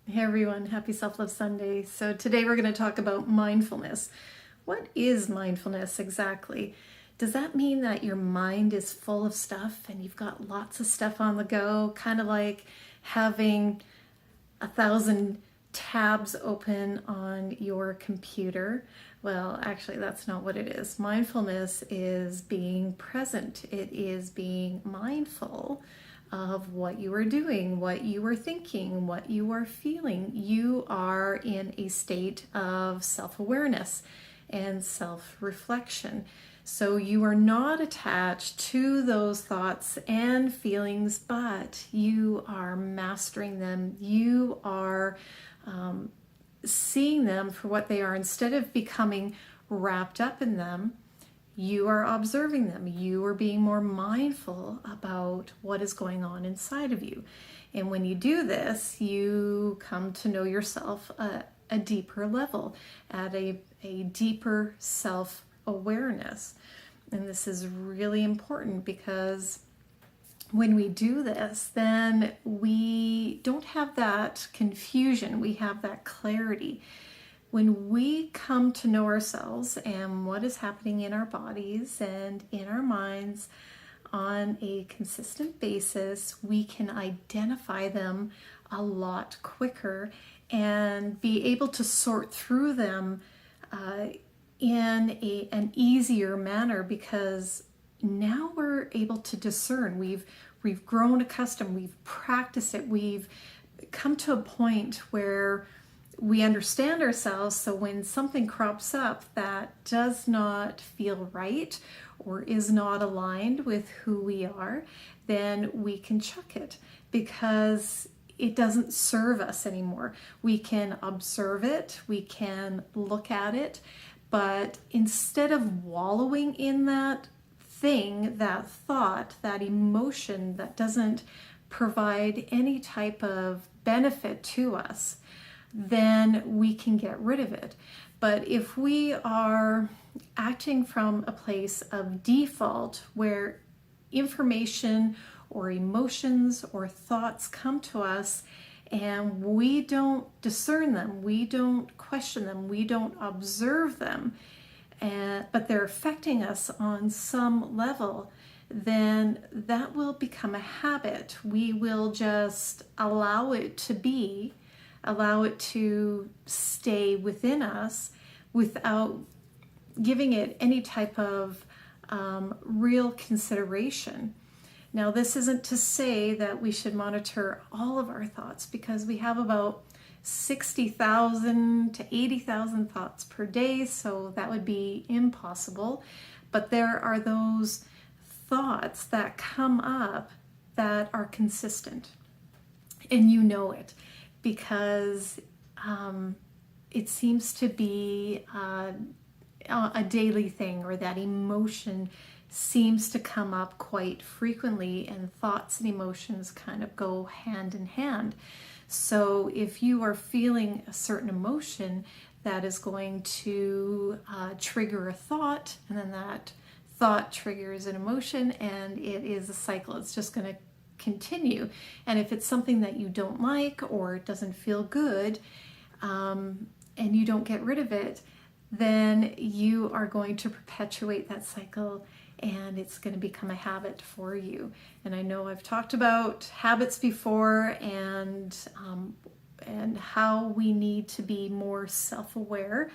Hey everyone, happy Self-Love Sunday. So today we're going to talk about mindfulness. What is mindfulness exactly? Does that mean that your mind is full of stuff and you've got lots of stuff on the go, kind of like having 1,000 tabs open on your computer? Well, actually, that's not what it is. Mindfulness is being present. It is being mindful of what you are doing, what you are thinking, what you are feeling. You are in a state of self-awareness and self-reflection. So you are not attached to those thoughts and feelings, but you are mastering them. You are seeing them for what they are. Instead of becoming wrapped up in them, you are observing them. You are being more mindful about what is going on inside of you. And when you do this, you come to know yourself at a deeper level, at a deeper self-awareness. And this is really important because when we do this, then we don't have that confusion. We have that clarity. When we come to know ourselves and what is happening in our bodies and in our minds on a consistent basis, we can identify them a lot quicker and be able to sort through them in an easier manner, because now we're able to discern. We've grown accustomed, we've practiced it, we've come to a point where we understand ourselves. So when something crops up that does not feel right or is not aligned with who we are, then we can chuck it because it doesn't serve us anymore. We can observe it, we can look at it, but instead of wallowing in that thing, that thought, that emotion that doesn't provide any type of benefit to us, then we can get rid of it. But if we are acting from a place of default where information or emotions or thoughts come to us and we don't discern them, we don't question them, we don't observe them, but they're affecting us on some level, then that will become a habit. We will just allow it to be, allow it to stay within us without giving it any type of real consideration. Now, this isn't to say that we should monitor all of our thoughts, because we have about 60,000 to 80,000 thoughts per day, so that would be impossible. But there are those thoughts that come up that are consistent, and you know it because it seems to be a daily thing, or that emotion seems to come up quite frequently, and thoughts and emotions kind of go hand in hand. So if you are feeling a certain emotion, that is going to trigger a thought, and then that thought triggers an emotion, and it is a cycle. It's just going to continue. And if it's something that you don't like or it doesn't feel good, and you don't get rid of it, then you are going to perpetuate that cycle, and it's going to become a habit for you. And I know I've talked about habits before, and how we need to be more self-aware,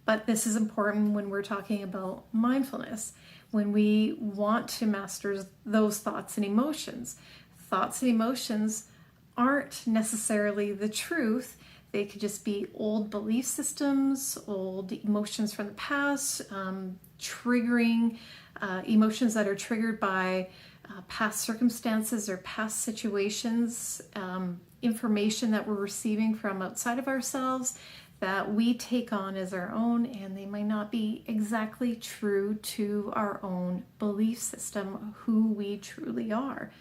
but this is important when we're talking about mindfulness. When we want to master those thoughts and emotions. Thoughts and emotions aren't necessarily the truth. They could just be old belief systems, old emotions from the past, triggering emotions that are triggered by past circumstances or past situations, information that we're receiving from outside of ourselves that we take on as our own, and they might not be exactly true to our own belief system, who we truly are.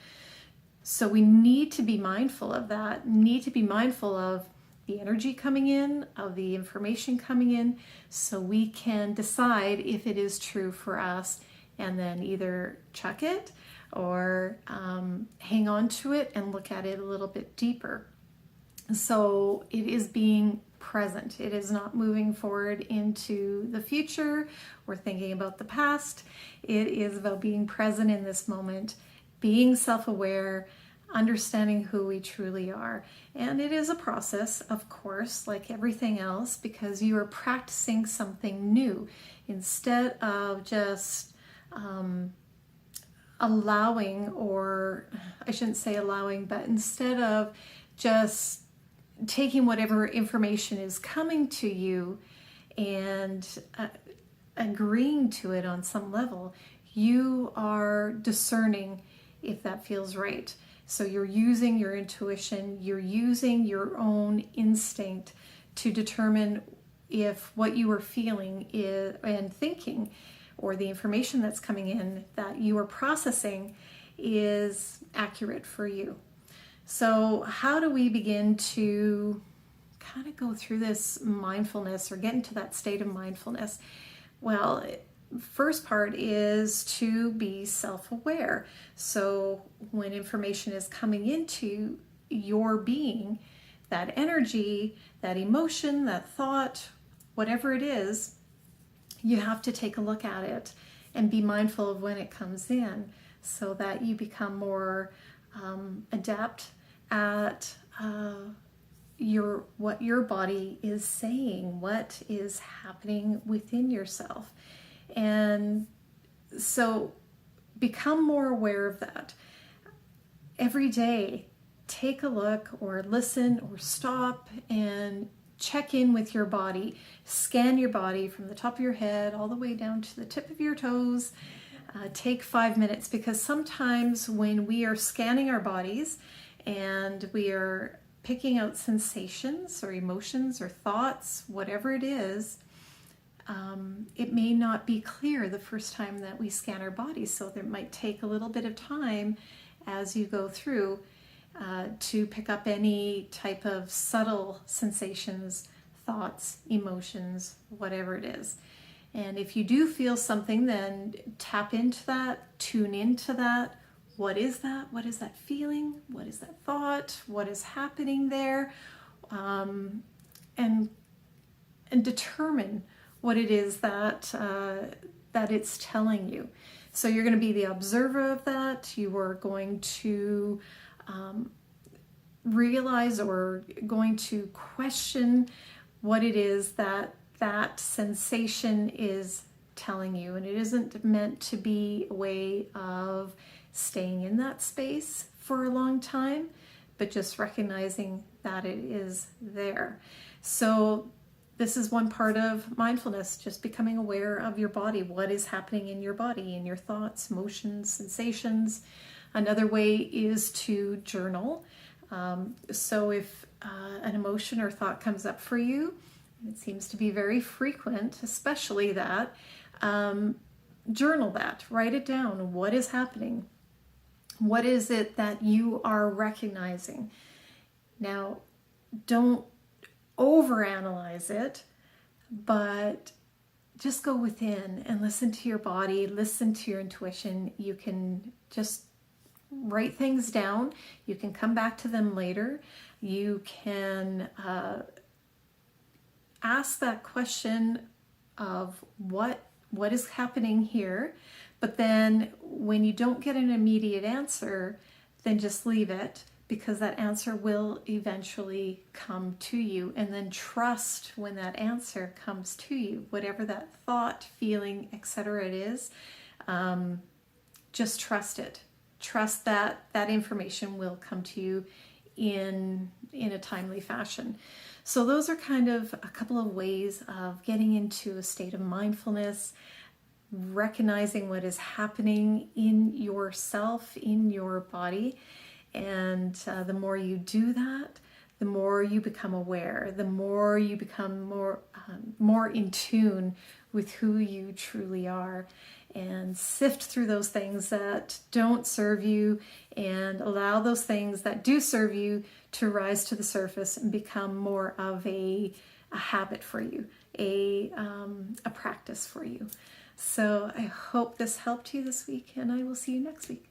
So we need to be mindful of that, need to be mindful of the energy coming in, of the information coming in, so we can decide if it is true for us, and then either chuck it or hang on to it and look at it a little bit deeper. So it is being present. It is not moving forward into the future or thinking about the past. It is about being present in this moment, being self-aware, understanding who we truly are. And it is a process, of course, like everything else, because you are practicing something new instead of just allowing, or I shouldn't say allowing, but instead of just taking whatever information is coming to you and agreeing to it on some level, you are discerning if that feels right. So you're using your intuition, you're using your own instinct to determine if what you are feeling is, and thinking, or the information that's coming in that you are processing, is accurate for you. So how do we begin to kind of go through this mindfulness or get into that state of mindfulness? Well, first part is to be self-aware. So when information is coming into your being, that energy, that emotion, that thought, whatever it is, you have to take a look at it and be mindful of when it comes in, so that you become more adept at what your body is saying, what is happening within yourself. And so become more aware of that. Every day, take a look or listen or stop and check in with your body. Scan your body from the top of your head all the way down to the tip of your toes. Take 5 minutes, because sometimes when we are scanning our bodies and we are picking out sensations or emotions or thoughts, whatever it is, it may not be clear the first time that we scan our bodies. So there might take a little bit of time as you go through to pick up any type of subtle sensations, thoughts, emotions, whatever it is. And if you do feel something, then tap into that, tune into that. What is that? What is that feeling? What is that thought? What is happening there? And determine what it is that it's telling you. So you're going to be the observer of that. You are going to realize, or going to question what it is that sensation is telling you. And it isn't meant to be a way of staying in that space for a long time, but just recognizing that it is there. So this is one part of mindfulness, just becoming aware of your body, what is happening in your body, in your thoughts, emotions, sensations. Another way is to journal. So if an emotion or thought comes up for you, and it seems to be very frequent, especially that, journal that, write it down. What is happening? What is it that you are recognizing? Now, don't overanalyze it, but just go within and listen to your body, listen to your intuition. You can just write things down. You can come back to them later. You can ask that question of what is happening here. But then when you don't get an immediate answer, then just leave it, because that answer will eventually come to you. And then trust when that answer comes to you, whatever that thought, feeling, etc. it is, just trust it. Trust that information will come to you in a timely fashion. So those are kind of a couple of ways of getting into a state of mindfulness, recognizing what is happening in yourself, in your body. And the more you do that, the more you become aware, the more you become more in tune with who you truly are, and sift through those things that don't serve you and allow those things that do serve you to rise to the surface and become more of a habit for you, a practice for you. So I hope this helped you this week, and I will see you next week.